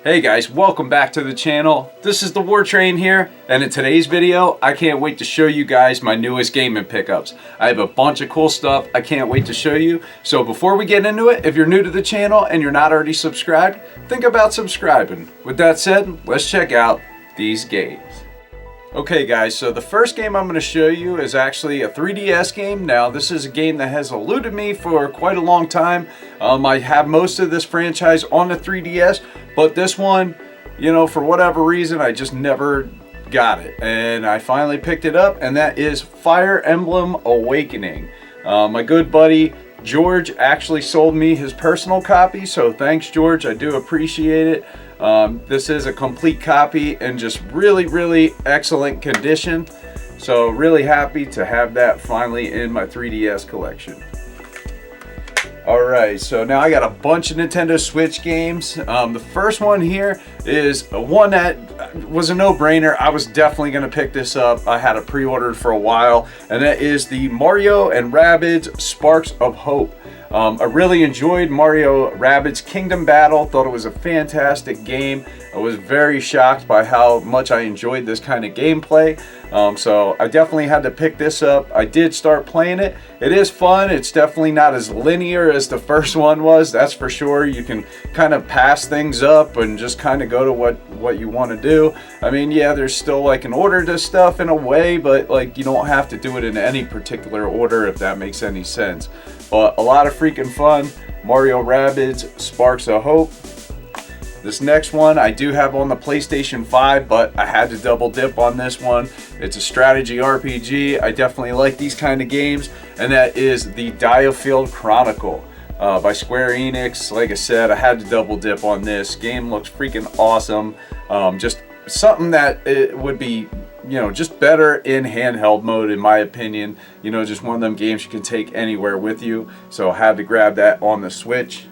Hey guys, welcome back to the channel. This is the War Train here, and in today's video, I can't wait to show you guys my newest gaming pickups. I have a bunch of cool stuff I can't wait to show you. So before we get into it, if you're new to the channel and you're not already subscribed, think about subscribing. With that said, let's check out these games. Okay guys, so the first game I'm going to show you is actually a 3DS game. Now this is a game that has eluded me for quite a long time. I have most of this franchise on the 3DS, but this one, you know, for whatever reason, I just never got it. And I finally picked it up, and that is Fire Emblem Awakening. My good buddy George actually sold me his personal copy, so thanks George, I do appreciate it. This is a complete copy in just really excellent condition, so really happy to have that finally in my 3DS collection. Alright, so now I got a bunch of Nintendo Switch games. The first one here is one that was a no-brainer. I was definitely going to pick this up. I had it pre-ordered for a while, and that is the Mario and Rabbids Sparks of Hope. I really enjoyed Mario Rabbids Kingdom Battle, thought it was a fantastic game. I was very shocked by how much I enjoyed this kind of gameplay. So I definitely had to pick this up. I did start playing it. It is fun. It's definitely not as linear as the first one was, that's for sure. You can kind of pass things up and just kind of go to what you want to do. I mean, yeah, there's still like an order to stuff in a way, but like you don't have to do it in any particular order, if that makes any sense. But a lot of freaking fun. Mario Rabbids Sparks of Hope. This next one I do have on the PlayStation 5, but I had to double dip on this one. It's a strategy RPG. I definitely like these kind of games, and that is the Diofield Chronicle by Square Enix. Like I said, I had to double dip on this. Game looks freaking awesome. Just something that it would be, you know, just better in handheld mode in my opinion. You know, just one of them games you can take anywhere with you. So I had to grab that on the Switch.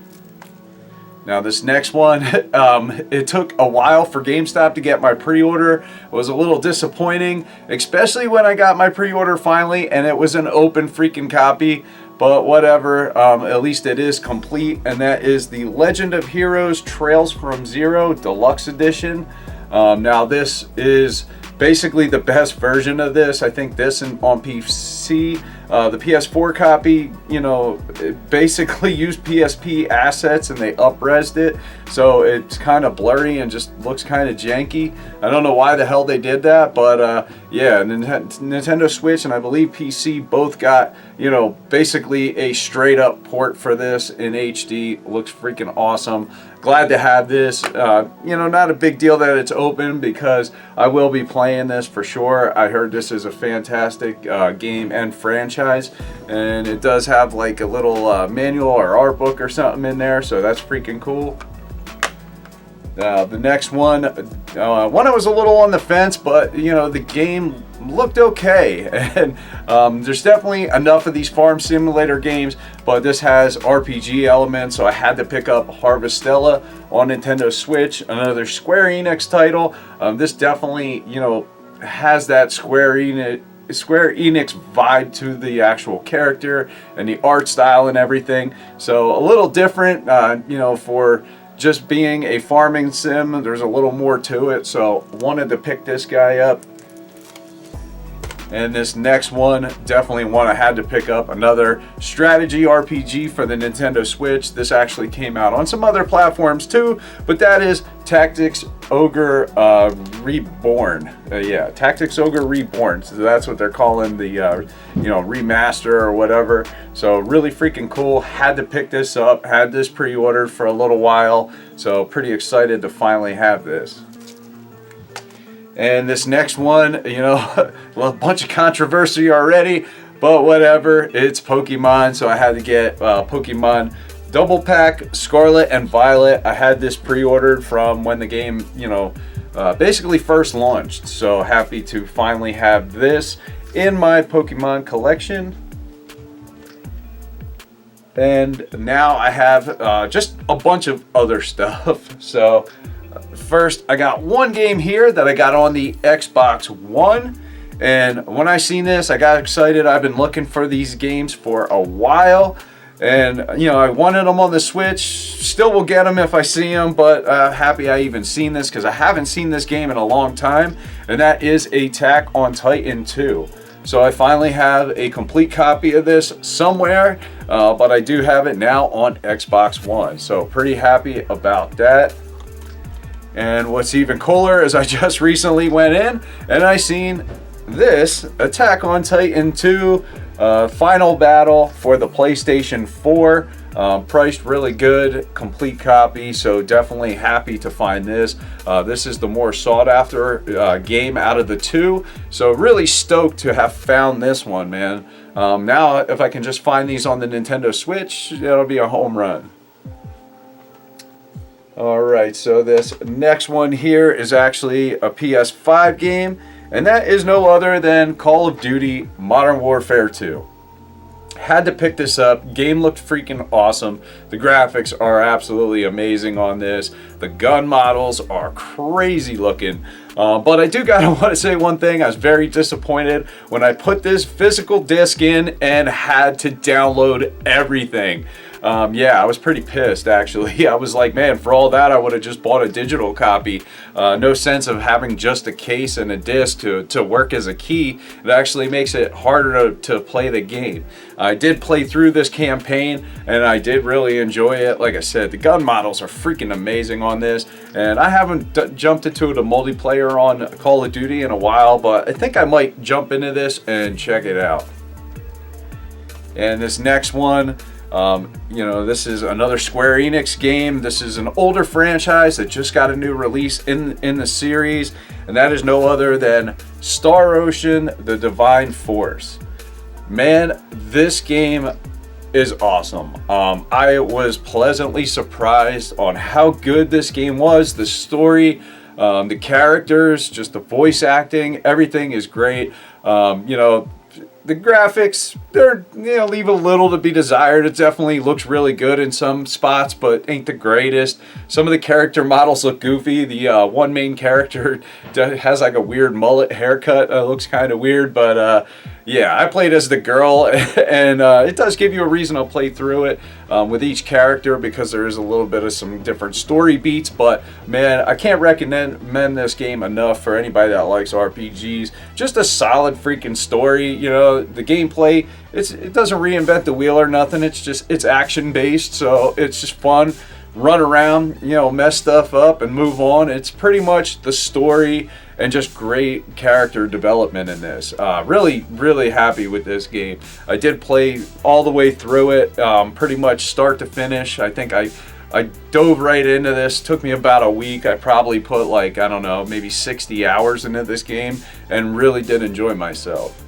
Now this next one, it took a while for GameStop to get my pre-order. It was a little disappointing, especially when I got my pre-order finally and it was an open freaking copy. But whatever, at least it is complete, and that is the Legend of Heroes Trails from Zero Deluxe Edition. Now this is basically the best version of this. I think this on PC, the PS4 copy, you know, it basically used PSP assets and they up-resed it, so it's kind of blurry and just looks kind of janky. I don't know why the hell they did that, but yeah, Nintendo Switch and I believe PC both got, you know, basically a straight up port for this in HD. Looks freaking awesome. Glad to have this. You know, not a big deal that it's open because I will be playing this for sure. I heard this is a fantastic game and franchise, and it does have like a little manual or art book or something in there, so that's freaking cool. The next one I was a little on the fence, but you know, the game looked okay, and there's definitely enough of these farm simulator games, but this has RPG elements, so I had to pick up Harvest Stella on Nintendo Switch, another Square Enix title. This definitely, you know, has that Square Enix vibe to the actual character and the art style and everything, so a little different, you know, for just being a farming sim. There's a little more to it, so wanted to pick this guy up. And this next one, definitely one I had to pick up, another strategy RPG for the Nintendo Switch. This actually came out on some other platforms too, but that is Tactics Ogre Reborn. Yeah, Tactics Ogre Reborn. So that's what they're calling the, you know, remaster or whatever. So really freaking cool. Had to pick this up. Had this pre-ordered for a little while. So pretty excited to finally have this. And this next one, you know, a bunch of controversy already, but whatever, it's Pokemon, so I had to get Pokemon Double Pack Scarlet and Violet. I had this pre-ordered from when the game, you know, basically first launched, so happy to finally have this in my Pokemon collection. And now I have just a bunch of other stuff. So first, I got one game here that I got on the Xbox One, and when I seen this, I got excited. I've been looking for these games for a while, And, you know, I wanted them on the Switch. Still will get them if I see them, but happy I even seen this because I haven't seen this game in a long time. And that is Attack on Titan 2. So I finally have a complete copy of this somewhere, but I do have it now on Xbox One. So pretty happy about that. And what's even cooler is I just recently went in and I seen this Attack on Titan 2 final battle for the PlayStation 4. Priced really good, complete copy, so definitely happy to find this. This is the more sought after game out of the two, so really stoked to have found this one, man. Now if I can just find these on the Nintendo Switch, it'll be a home run. Alright, so this next one here is actually a PS5 game, and that is no other than Call of Duty Modern Warfare 2. Had to pick this up. Game looked freaking awesome. The graphics are absolutely amazing on this. The gun models are crazy looking. But I do gotta want to say one thing. I was very disappointed when I put this physical disc in and had to download everything. Yeah, I was pretty pissed actually. I was like, man, for all that I would have just bought a digital copy. No sense of having just a case and a disc to work as a key. It actually makes it harder to play the game. I did play through this campaign and I did really enjoy it. Like I said, the gun models are freaking amazing on this, and I haven't jumped into the multiplayer on Call of Duty in a while, but I think I might jump into this and check it out. And this next one, you know, this is another Square Enix game. This is an older franchise that just got a new release in the series, and that is no other than Star Ocean: The Divine Force. Man, this game is awesome. I was pleasantly surprised on how good this game was. The story, the characters, just the voice acting, everything is great. You know, the graphics, they're, you know, leave a little to be desired. It definitely looks really good in some spots, but ain't the greatest. Some of the character models look goofy. The one main character has like a weird mullet haircut. Looks kind of weird, but yeah, I played as the girl, and it does give you a reason to play through it with each character because there is a little bit of some different story beats. But man, I can't recommend this game enough for anybody that likes RPGs. Just a solid freaking story. You know, the gameplay, it doesn't reinvent the wheel or nothing. It's action based, so it's just fun. Run around, you know, mess stuff up and move on. It's pretty much the story and just great character development in this. Really happy with this game. I did play all the way through it, pretty much start to finish. I think I dove right into this. Took me about a week. I probably put like, I don't know, maybe 60 hours into this game and really did enjoy myself.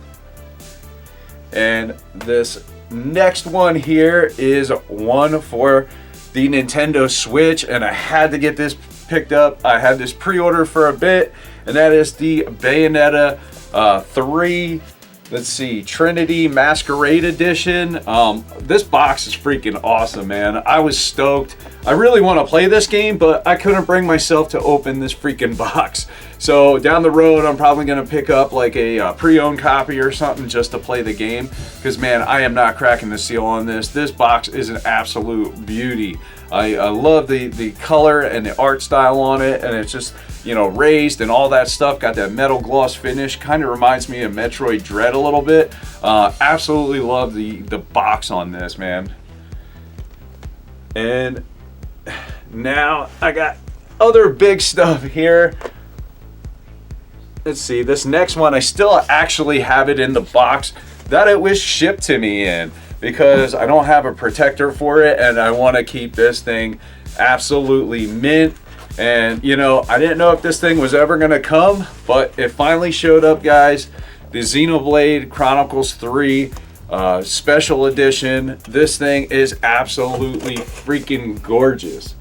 And this next one here is one for the Nintendo Switch, and I had to get this picked up. I had this pre-order for a bit, and that is the Bayonetta 3, let's see, Trinity Masquerade Edition. This box is freaking awesome, man. I was stoked. I really want to play this game, but I couldn't bring myself to open this freaking box. So down the road, I'm probably going to pick up like a pre-owned copy or something just to play the game, because man, I am not cracking the seal on this. This box is an absolute beauty. I love the color and the art style on it, and it's just, you know, raised and all that stuff. Got that metal gloss finish. Kind of reminds me of Metroid Dread a little bit. Absolutely love the box on this, man. And now I got other big stuff here. Let's see, this next one, I still actually have it in the box that it was shipped to me in, because I don't have a protector for it and I want to keep this thing absolutely mint. And you know, I didn't know if this thing was ever going to come, but it finally showed up, guys. The Xenoblade Chronicles 3 special edition. This thing is absolutely freaking gorgeous.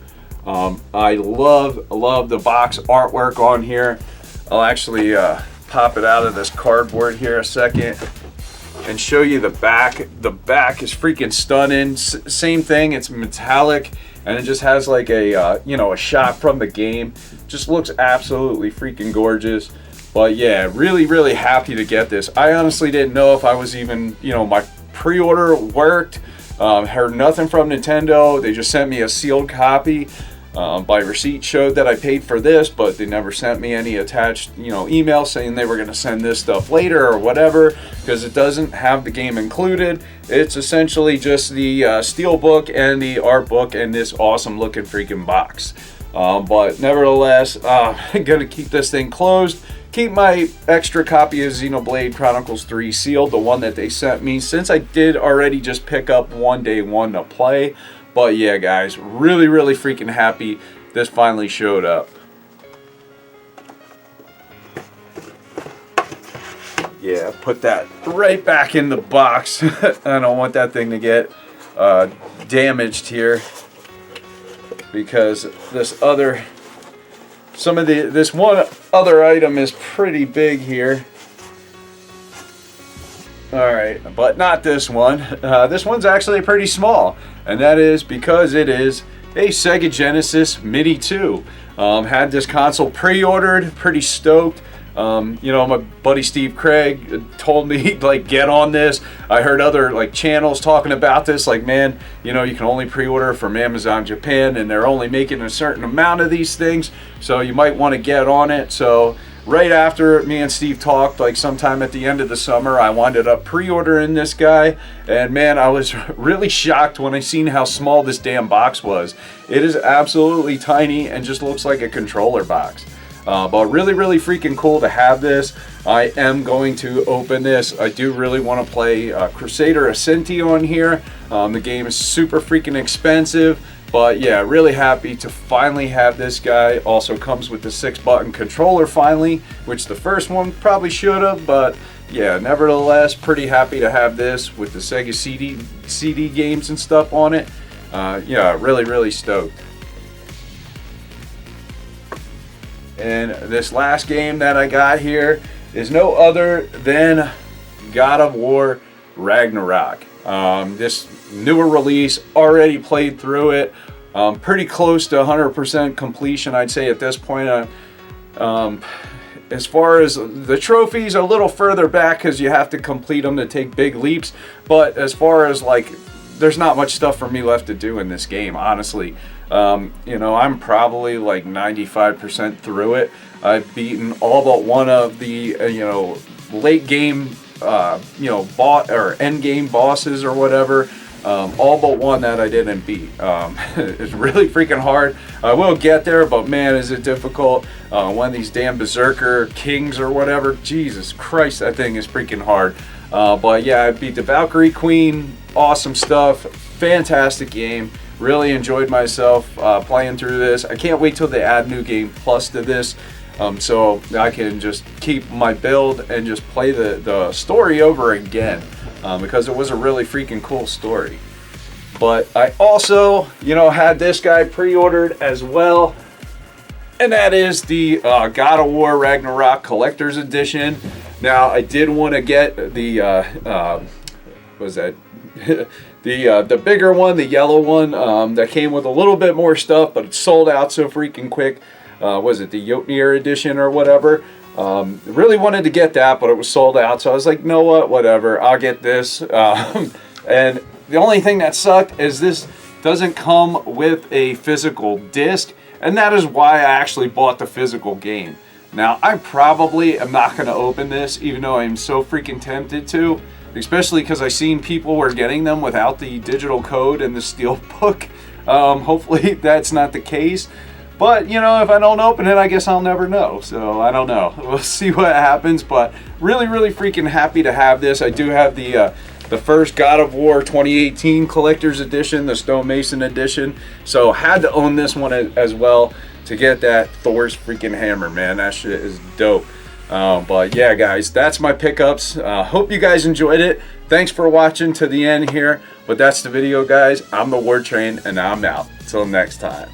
I love the box artwork on here. I'll actually pop it out of this cardboard here a second and show you the back. The back is freaking stunning. Same thing, it's metallic, and it just has like a you know, a shot from the game. Just looks absolutely freaking gorgeous. But yeah, really happy to get this. I honestly didn't know if I was even, you know, my pre-order worked. Heard nothing from Nintendo. They just sent me a sealed copy. By receipt showed that I paid for this, but they never sent me any attached, email saying they were going to send this stuff later or whatever, because it doesn't have the game included. It's essentially just the steel book and the art book and this awesome looking freaking box. But nevertheless, I'm going to keep this thing closed. Keep my extra copy of Xenoblade Chronicles 3 sealed, the one that they sent me, since I did already just pick up day one to play. But yeah, guys, really freaking happy this finally showed up. Yeah, put that right back in the box. I don't want that thing to get damaged here, because this one other item is pretty big here. Alright, but not this one. This one's actually pretty small, and that is because it is a Sega Genesis Midi 2. Had this console pre-ordered, pretty stoked. My buddy Steve Craig told me, like, get on this. I heard other, like, channels talking about this, like, man, you can only pre-order from Amazon Japan, and they're only making a certain amount of these things, so you might want to get on it. So right after me and Steve talked, like sometime at the end of the summer, I wound up pre-ordering this guy, and man, I was really shocked when I seen how small this damn box was. It is absolutely tiny and just looks like a controller box. But really freaking cool to have this. I am going to open this. I do really want to play Crusader Ascenti on here. The game is super freaking expensive. But yeah, really happy to finally have this guy. Also comes with the 6-button controller finally, which the first one probably should have, but yeah, nevertheless, pretty happy to have this with the Sega CD games and stuff on it. Yeah, really stoked. And this last game that I got here is no other than God of War Ragnarok. This newer release, already played through it. Pretty close to 100% completion, I'd say, at this point. As far as the trophies, a little further back because you have to complete them to take big leaps. But as far as, like, there's not much stuff for me left to do in this game, honestly. I'm probably like 95% through it. I've beaten all but one of the, late game, end game bosses or whatever. All but one that I didn't beat. It's really freaking hard. I will get there, but man, is it difficult. One of these damn Berserker Kings or whatever. Jesus Christ, that thing is freaking hard. But yeah, I beat the Valkyrie Queen. Awesome stuff. Fantastic game. Really enjoyed myself playing through this. I can't wait till they add New Game Plus to this. So I can just keep my build and just play the story over again. Because it was a really freaking cool story. But I also, had this guy pre-ordered as well, and that is the God of War Ragnarok Collector's Edition. Now, I did want to get the, the bigger one, the yellow one, that came with a little bit more stuff, but it sold out so freaking quick. Was it the Jotnir Edition or whatever? Really wanted to get that, but it was sold out, so I was like, you know what, whatever, I'll get this. And the only thing that sucked is this doesn't come with a physical disc, and that is why I actually bought the physical game. Now, I probably am not going to open this, even though I'm so freaking tempted to, especially because I've seen people were getting them without the digital code and the steel book. Hopefully that's not the case. But, if I don't open it, I guess I'll never know. So, I don't know. We'll see what happens. But really freaking happy to have this. I do have the first God of War 2018 Collector's Edition, the Stonemason Edition. So, had to own this one as well to get that Thor's freaking hammer, man. That shit is dope. But, yeah, guys, that's my pickups. Hope you guys enjoyed it. Thanks for watching to the end here. But that's the video, guys. I'm the War Train, and I'm out. Till next time.